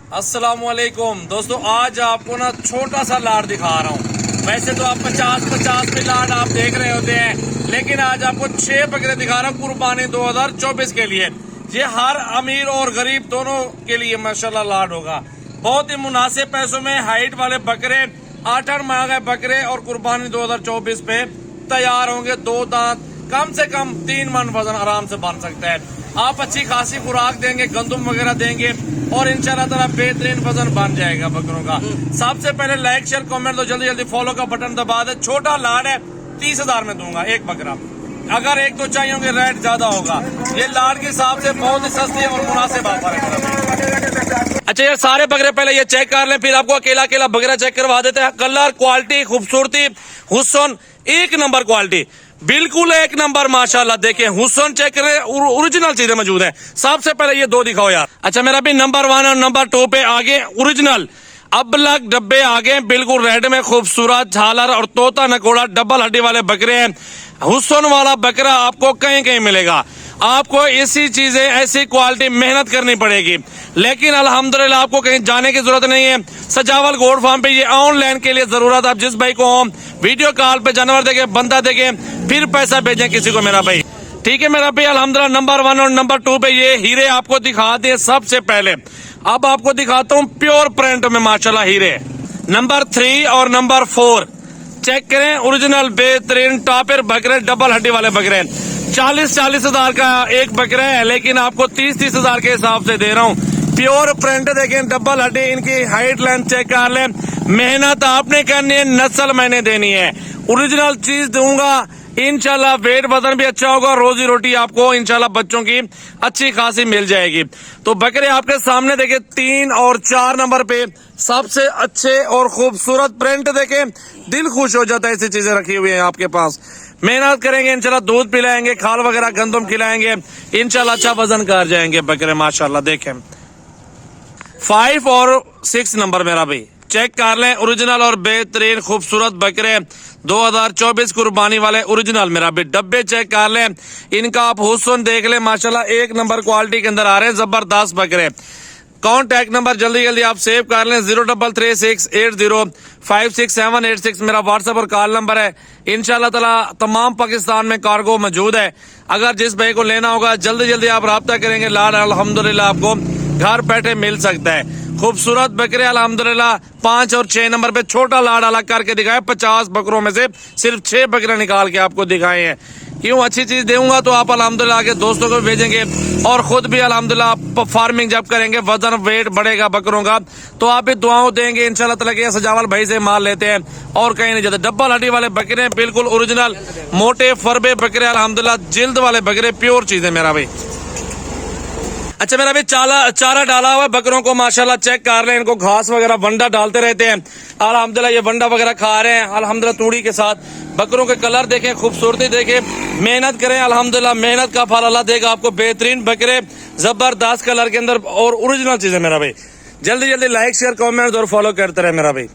अस्सलामुअलैकुम दोस्तों, आज आपको ना छोटा सा लाड दिखा रहा हूँ। वैसे तो आप 50-50 में लाड आप देख रहे होते हैं, लेकिन आज आपको 6 बकरे दिखा रहा हूँ कुर्बानी 2024 के लिए। ये हर अमीर और गरीब दोनों के लिए माशाल्लाह लाड होगा। बहुत ही मुनासिब पैसों में हाइट वाले बकरे, 8 माह के बकरे और कुर्बानी 2024 पे तैयार होंगे। 2 दांत, कम से कम 3 मन वजन आराम से बन सकता है। आप अच्छी खासी खुराक देंगे, गंदम वगैरह देंगे और इंशाल्लाह ताला बेहतरीन वजन बन जाएगा बकरों का। सबसे पहले लाइक शेयर कमेंट तो जल्दी जल्दी फॉलो का बटन दबा दे। छोटा लाड है, 30,000 में दूंगा एक बकरा। अगर एक दो चाहिए होंगे रेट ज्यादा होगा। ये लाड के हिसाब से बहुत ही सस्ती और मुनासिब ऑफर है। अच्छा यार, सारे बकरे पहले ये चेक कर लें, फिर आपको अकेला अकेला बकरा चेक करवा देते हैं। कलर, क्वालिटी, खूबसूरती, हुस्न एक नंबर क्वालिटी, बिल्कुल एक नंबर माशाल्लाह। देखें हुस्न चेक करें, ओरिजिनल चीजें मौजूद है। सबसे पहले ये 2 दिखाओ यार। अच्छा, मेरा भी नंबर 1 और नंबर 2 पे आगे ओरिजिनल अबलग डब्बे आगे बिल्कुल रेड में खूबसूरत झालर और तोता नकोड़ा डबल हड्डी वाले बकरे हैं। हुस्न वाला बकरा आपको कहीं कहीं मिलेगा। आपको ऐसी चीजें, ऐसी क्वालिटी मेहनत करनी पड़ेगी, लेकिन अल्हम्दुलिल्लाह आपको कहीं जाने की जरूरत नहीं है। सजावल गोड फार्म पे ये ऑनलाइन के लिए जरूरत, आप जिस भाई को हो वीडियो कॉल पे जानवर देखे, बंदा देखे, फिर पैसा भेजें किसी को मेरा भाई। ठीक है मेरा भाई, अल्हम्दुलिल्लाह नंबर 1 और नंबर 2 पे ये हीरे आपको दिखा दिए। सबसे पहले अब आपको दिखाता हूँ प्योर प्रिंट में माशाल्लाह हीरे। नंबर 3 और नंबर 4 चेक करें, ओरिजिनल बेहतरीन टॉपर बकरे, डबल हड्डी वाले बकरे। 40-40 हजार का एक बकरा है, लेकिन आपको 30-30 हजार के हिसाब से दे रहा हूँ। प्योर प्रिंट देखें, डबल हड्डी, इनकी हाइट लेंथ चेक कर लें। मेहनत आपने करनी है, नस्ल मैंने देनी है। ओरिजिनल चीज दूंगा इंशाल्लाह। वेट वजन भी अच्छा होगा, रोजी रोटी आपको इंशाल्लाह बच्चों की अच्छी खासी मिल जाएगी। तो बकरे आपके सामने देखे, 3 और 4 नंबर पे सबसे अच्छे और खूबसूरत प्रिंट देखे, दिल खुश हो जाता है। ऐसी चीजें रखी हुई है आपके पास। मेहनत करेंगे इंशाल्लाह, दूध पिलाएंगे, खाल वगैरह गंदम खिलाएंगे, इंशाल्लाह अच्छा वजन कर जाएंगे बकरे माशाल्लाह। देखें 5 और 6 नंबर मेरा भाई चेक कर लें, ओरिजिनल और बेहतरीन खूबसूरत बकरे 2024 कुर्बानी वाले ओरिजिनल मेरा भी। डब्बे चेक कर लें, इनका आप हुस्न देख लें माशाल्लाह, एक नंबर क्वालिटी के अंदर आ रहे हैं, जबरदस्त बकरे। कॉन्टैक्ट नंबर जल्दी जल्दी आप सेव कर लें, 0336805676 मेरा व्हाट्सएप और कॉल नंबर है। इंशाल्लाह ताला तमाम पाकिस्तान में कार्गो मौजूद है। अगर जिस भाई को लेना होगा जल्दी जल्दी आप राब्ता करेंगे, लाड अल्हम्दुलिल्लाह आपको घर बैठे मिल सकता है। खूबसूरत बकरे अल्हम्दुलिल्लाह 5 और 6 नंबर पे छोटा लाड अलग करके दिखाए। 50 बकरों में से सिर्फ 6 बकरे निकाल के आपको दिखाए हैं। क्यों, अच्छी चीज दूंगा तो आप अल्हम्दुलिल्लाह आगे दोस्तों को भेजेंगे और खुद भी अल्हम्दुलिल्लाह आप फार्मिंग जब करेंगे, वजन वेट बढ़ेगा बकरों का, तो आप भी दुआओं देंगे इंशाल्लाह ताला के। सजावल भाई से माल लेते हैं और कहीं नहीं जाते। डबल हड्डी वाले बकरे हैं, बिल्कुल ओरिजिनल मोटे फरबे बकरे अल्हम्दुलिल्लाह, जिल्द वाले बकरे, प्योर चीज है मेरा भाई। अच्छा, मेरा भी चारा डाला हुआ है बकरों को माशाल्लाह। चेक कर रहे हैं, इनको घास वगैरह वंडा डालते रहते हैं अल्हम्दुलिल्लाह। ये वंडा वगैरह खा रहे हैं अल्हम्दुलिल्लाह तूड़ी के साथ। बकरों के कलर देखें, खूबसूरती देखें, मेहनत करें अल्हम्दुलिल्लाह, मेहनत का फल अल्लाह देगा आपको। बेहतरीन बकरे, जबरदस्त कलर के अंदर और ओरिजिनल चीज है मेरा भाई। जल्दी जल्दी लाइक शेयर कमेंट और फॉलो करते रहे मेरा भाई।